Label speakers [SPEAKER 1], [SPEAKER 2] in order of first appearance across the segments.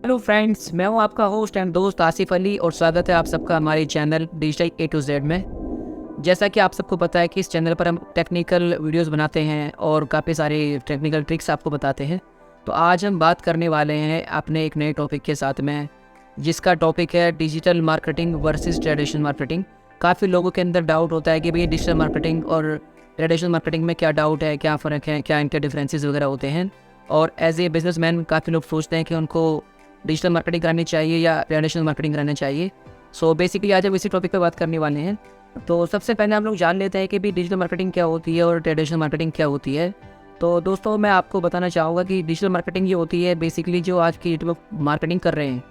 [SPEAKER 1] Hello friends, मैं हूं आपका होस्ट एंड दोस्त आसिफ अली और स्वागत है आप सबका हमारे channel digital A to Z में। जैसा कि आप सबको पता है कि इस चैनल पर हम टेक्निकल वीडियोस बनाते हैं और काफ़ी सारे टेक्निकल ट्रिक्स आपको बताते हैं। तो आज हम बात करने वाले हैं अपने एक नए टॉपिक के साथ में, जिसका टॉपिक है digital marketing versus traditional marketing. काफ़ी लोगों के अंदर डाउट होता है कि भई डिजिटल मार्केटिंग और ट्रेडिशनल मार्केटिंग में क्या डाउट है, क्या फ़र्क है, क्या इनके डिफरेंसेस वगैरह होते हैं। और एज ए बिजनेसमैन काफ़ी लोग सोचते हैं कि उनको डिजिटल मार्केटिंग करनी चाहिए या ट्रेडिशनल मार्केटिंग करनी चाहिए। सो बेसिकली आज हम इसी टॉपिक पे बात करने वाले हैं। तो सबसे पहले हम लोग जान लेते हैं कि भी डिजिटल मार्केटिंग क्या होती है और ट्रेडिशनल मार्केटिंग क्या होती है। तो दोस्तों, मैं आपको बताना चाहूँगा कि डिजिटल मार्केटिंग ये होती है बेसिकली जो आज की डेट में मार्केटिंग कर रहे हैं,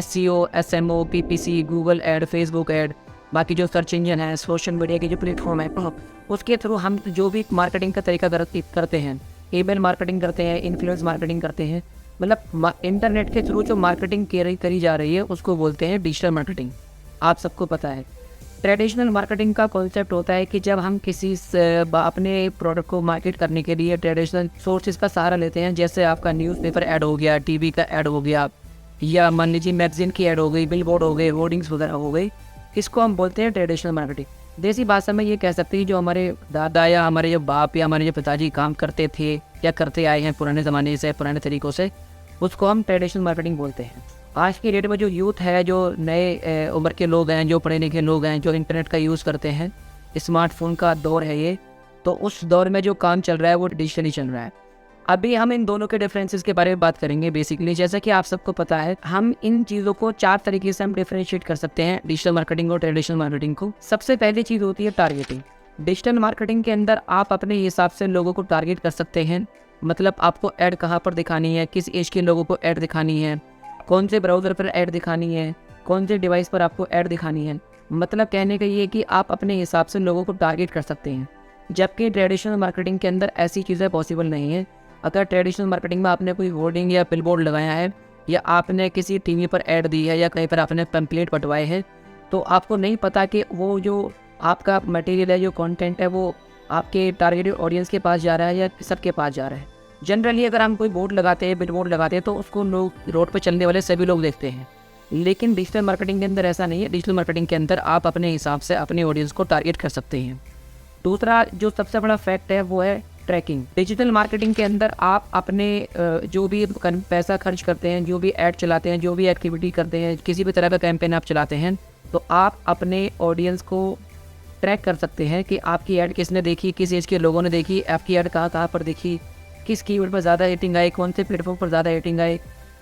[SPEAKER 1] SEO, SMO, PPC, Google add, Facebook ad, बाकी जो सर्च इंजन है, सोशल मीडिया के जो प्लेटफॉर्म है, उसके थ्रू हम जो भी मार्केटिंग का तरीका करते हैं, ईमेल मार्केटिंग करते हैं, इन्फ्लुएंस मार्केटिंग करते हैं, मतलब इंटरनेट के थ्रू जो मार्केटिंग करी जा रही है उसको बोलते हैं डिजिटल मार्केटिंग। आप सबको पता है। ट्रेडिशनल मार्केटिंग का कॉन्सेप्ट होता है कि जब हम किसी अपने प्रोडक्ट को मार्केट करने के लिए ट्रेडिशनल सोर्सेज का सहारा लेते हैं, जैसे आपका न्यूज़पेपर ऐड हो गया, टीवी का ऐड हो गया, या मान लीजिए मैगजीन की ऐड हो गई, बिलबोर्ड हो गए, होर्डिंग्स वगैरह हो गई, इसको हम बोलते हैं ट्रेडिशनल मार्केटिंग। देसी भाषा में ये कह सकते हैं जो हमारे दादा या हमारे जो बाप या हमारे जो पिताजी काम करते थे या करते आए हैं पुराने ज़माने से, पुराने तरीक़ों से, उसको हम ट्रेडिशनल मार्केटिंग बोलते हैं। आज की डेट में जो यूथ है, जो नए उम्र के लोग हैं, जो पढ़े लिखे लोग हैं, जो इंटरनेट का यूज़ करते हैं, स्मार्टफोन का दौर है ये, तो उस दौर में जो काम चल रहा है वो डिजिटली चल रहा है। अभी हम इन दोनों के डिफरेंसेस के बारे में बात करेंगे। बेसिकली जैसा कि आप सबको पता है, हम इन चीज़ों को 4 तरीके से हम डिफरेंशिएट कर सकते हैं, डिजिटल मार्केटिंग और ट्रेडिशनल मार्केटिंग को। सबसे पहली चीज़ होती है टारगेटिंग। डिजिटल मार्केटिंग के अंदर आप अपने हिसाब से लोगों को टारगेट कर सकते हैं। मतलब आपको ऐड कहाँ पर दिखानी है, किस एज के लोगों को ऐड दिखानी है, कौन से ब्राउज़र पर ऐड दिखानी है, कौन से डिवाइस पर आपको ऐड दिखानी है। मतलब कहने का ये कि आप अपने हिसाब से लोगों को टारगेट कर सकते हैं, जबकि ट्रेडिशनल मार्केटिंग के अंदर ऐसी चीज़ें पॉसिबल नहीं है। अगर ट्रेडिशनल मार्केटिंग में आपने कोई होर्डिंग या बिलबोर्ड लगाया है, या आपने किसी टीवी पर ऐड दी है, या कहीं पर आपने पैम्पलेट बंटवाए हैं, तो आपको नहीं पता कि वो जो आपका मटेरियल है, जो कंटेंट है, वो आपके टारगेटेड ऑडियंस के पास जा रहा है या सबके पास जा रहा है। जनरली अगर हम कोई बोर्ड लगाते हैं, बिलबोर्ड लगाते हैं, तो उसको लोग, रोड पर चलने वाले सभी लोग देखते हैं। लेकिन डिजिटल मार्केटिंग के अंदर ऐसा नहीं है। डिजिटल मार्केटिंग के अंदर आप अपने हिसाब से अपने ऑडियंस को टारगेट कर सकते हैं। दूसरा जो सबसे बड़ा फैक्ट है वो है ट्रैकिंग। डिजिटल मार्केटिंग के अंदर आप अपने जो भी पैसा खर्च करते हैं, जो भी ऐड चलाते हैं, जो भी एक्टिविटी करते हैं, किसी भी तरह का कैंपेन आप चलाते हैं, तो आप अपने ऑडियंस को ट्रैक कर सकते हैं कि आपकी ऐड किसने देखी, किस एज के लोगों ने देखी, आपकी ऐड कहाँ पर देखी, किस कीवर्ड पर ज़्यादा रेटिंग आई, कौन से प्लेटफॉर्म पर ज़्यादा रेटिंग आई,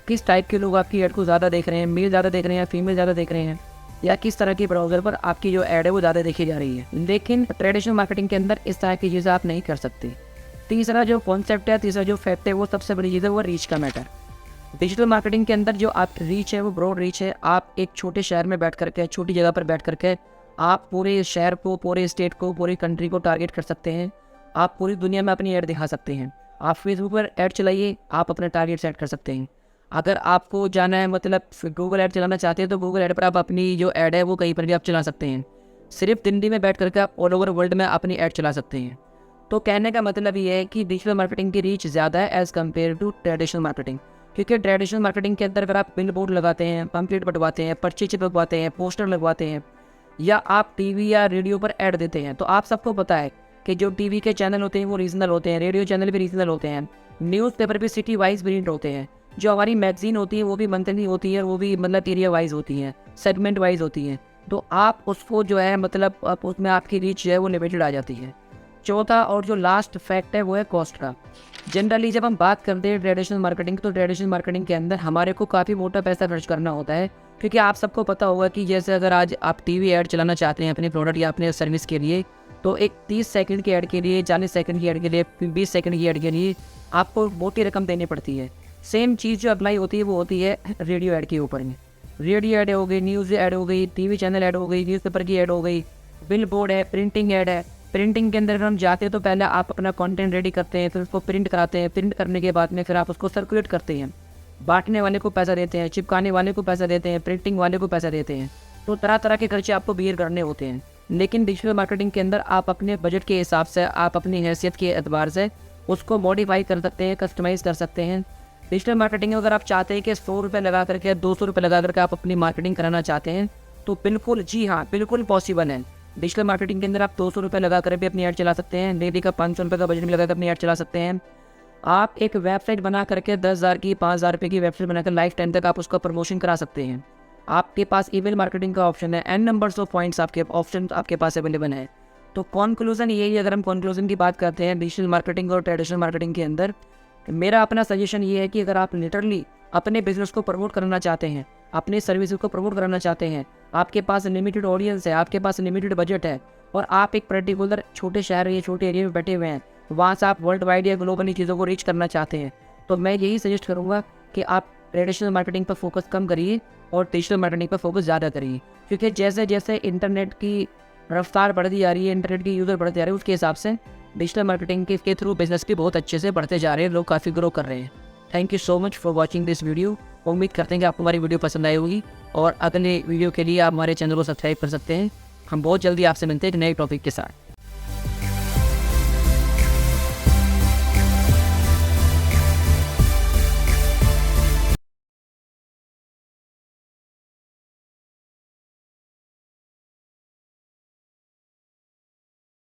[SPEAKER 1] किस टाइप के लोग आपकी ऐड को ज़्यादा देख रहे हैं, मेल ज़्यादा देख रहे हैं या फीमेल ज़्यादा देख रहे हैं, या किस तरह के ब्राउज़र पर आपकी जो ऐड है वो ज़्यादा देखी जा रही है। लेकिन ट्रेडिशनल मार्केटिंग के अंदर इस तरह की चीज़ें आप नहीं कर सकते। तीसरा जो कॉन्सेप्ट है, तीसरा जो फैक्ट है, वो सबसे बड़ी चीज़ है, वो रीच का मैटर। डिजिटल मार्केटिंग के अंदर जो आप रीच है वो ब्रॉड रीच है। आप एक छोटे शहर में बैठ करके, छोटी जगह पर बैठ करके आप पूरे शहर को, पूरे स्टेट को, पूरी कंट्री को टारगेट कर सकते हैं। आप पूरी दुनिया में अपनी ऐड दिखा सकते हैं। आप फेसबुक पर ऐड चलाइए, आप अपने टारगेट सेट कर सकते हैं। अगर आपको जाना है, मतलब गूगल ऐड चलाना चाहते हैं, तो गूगल ऐड पर आप अपनी जो ऐड है वो कहीं पर भी आप चला सकते हैं। सिर्फ दिल्ली में बैठ करके आप ऑल ओवर वर्ल्ड में अपनी ऐड चला सकते हैं। तो कहने का मतलब ये है कि डिजिटल मार्केटिंग की रीच ज़्यादा है as compared to traditional marketing. क्योंकि ट्रेडिशनल मार्केटिंग के अंदर अगर आप बिल बोर्ड लगाते हैं, पम्पलेट बंटवाते हैं, पर्ची चिपकवाते हैं, पोस्टर लगवाते हैं, या आप टीवी या रेडियो पर ऐड देते हैं, तो आप सबको पता है कि जो टीवी के चैनल होते हैं वो रीजनल होते हैं, रेडियो चैनल भी रीजनल होते हैं, न्यूज़पेपर भी सिटी वाइज प्रिंट होते हैं, जो हमारी मैगजीन होती है वो भी मंथली होती है, वो भी मतलब एरिया वाइज होती हैं, सेगमेंट वाइज होती हैं। तो आप उसको जो है, मतलब उसमें आपकी रीच जो है वो लिमिटेड आ जाती है। चौथा और जो लास्ट फैक्ट है वो है कॉस्ट का। जनरली जब हम बात करते हैं ट्रेडिशनल मार्केटिंग, तो ट्रेडिशनल मार्केटिंग के अंदर हमारे को काफ़ी मोटा पैसा खर्च करना होता है। क्योंकि आप सबको पता होगा कि जैसे अगर आज आप टीवी ऐड चलाना चाहते हैं अपने प्रोडक्ट या अपने सर्विस के लिए, तो एक 30 सेकंड की ऐड के लिए, 40 सेकंड की ऐड के लिए, 20 सेकंड की ऐड के लिए आपको मोटी रकम देनी पड़ती है। सेम चीज़ जो अप्लाई होती है वो होती है रेडियो ऐड के ऊपर में। रेडियो ऐड हो गई, न्यूज़ ऐड हो गई, टीवी चैनल ऐड हो गई, न्यूज़पेपर की ऐड हो गई, बिल बोर्ड है, प्रिंटिंग ऐड है। प्रिंटिंग के अंदर अगर हम जाते हैं तो पहले आप अपना कंटेंट रेडी करते हैं, फिर उसको प्रिंट कराते हैं, प्रिंट करने के बाद में फिर आप उसको सर्कुलेट करते हैं, बांटने वाले को पैसा देते हैं, चिपकाने वाले को पैसा देते हैं, प्रिंटिंग वाले को पैसा देते हैं। तो तरह तरह के खर्चे आपको बियर करने होते हैं। लेकिन डिजिटल मार्केटिंग के अंदर आप अपने बजट के हिसाब से, आप अपनी हैसियत के एतबार से उसको मॉडिफाई कर सकते हैं, कस्टमाइज़ कर सकते हैं। डिजिटल मार्केटिंग में अगर आप चाहते हैं कि 100 रुपये लगा करके 200 रुपये लगा करके आप अपनी मार्केटिंग कराना चाहते हैं तो बिल्कुल, जी हाँ, बिल्कुल पॉसिबल है। डिजिटल मार्केटिंग के अंदर आप 200 रुपये लगा कर भी अपनी ऐड चला सकते हैं, डेली का 500 रुपये का बजट भी लगा कर अपनी ऐड चला सकते हैं। आप एक वेबसाइट बना करके 10,000 की 5,000 रुपये की वेबसाइट बनाकर लाइफ टाइम तक आप उसका प्रमोशन करा सकते हैं। आपके पास ईमेल मार्केटिंग का ऑप्शन है, एन नंबर्स ऑफ पॉइंट्स आपके ऑप्शन आपके पास अवेलेबल है। तो कॉन्क्लूजन यही है, अगर हम कॉन्क्लूजन की बात करते हैं डिजिटल मार्केटिंग और ट्रेडिशनल मार्केटिंग के अंदर, मेरा अपना सजेशन ये है कि अगर आप लिटरली अपने बिजनेस को प्रमोट करना चाहते हैं, अपने सर्विसेज को प्रमोट करना चाहते हैं, आपके पास लिमिटेड ऑडियंस है, आपके पास लिमिटेड बजट है और आप एक पर्टिकुलर छोटे शहर या छोटे एरिया में बैठे हुए हैं, वहाँ से आप वर्ल्ड वाइड या ग्लोबली चीज़ों को रीच करना चाहते हैं, तो मैं यही सजेस्ट करूँगा कि आप ट्रेडिशनल मार्केटिंग पर फोकस कम करिए और डिजिटल मार्केटिंग पर फोकस ज़्यादा करिए। क्योंकि जैसे जैसे इंटरनेट की रफ्तार बढ़ती जा रही है, इंटरनेट की यूज़र बढ़ते जा रहे हैं, उसके हिसाब से डिजिटल मार्केटिंग के थ्रू बिजनेस भी बहुत अच्छे से बढ़ते जा रहे हैं, लोग काफ़ी ग्रो कर रहे हैं। Thank you so much for watching this video. उम्मीद करते हैं कि आपको हमारी वीडियो पसंद आई होगी और अगले वीडियो के लिए आप हमारे चैनल को सब्सक्राइब कर सकते हैं। हम बहुत जल्दी आपसे मिलते हैं एक नए टॉपिक के साथ।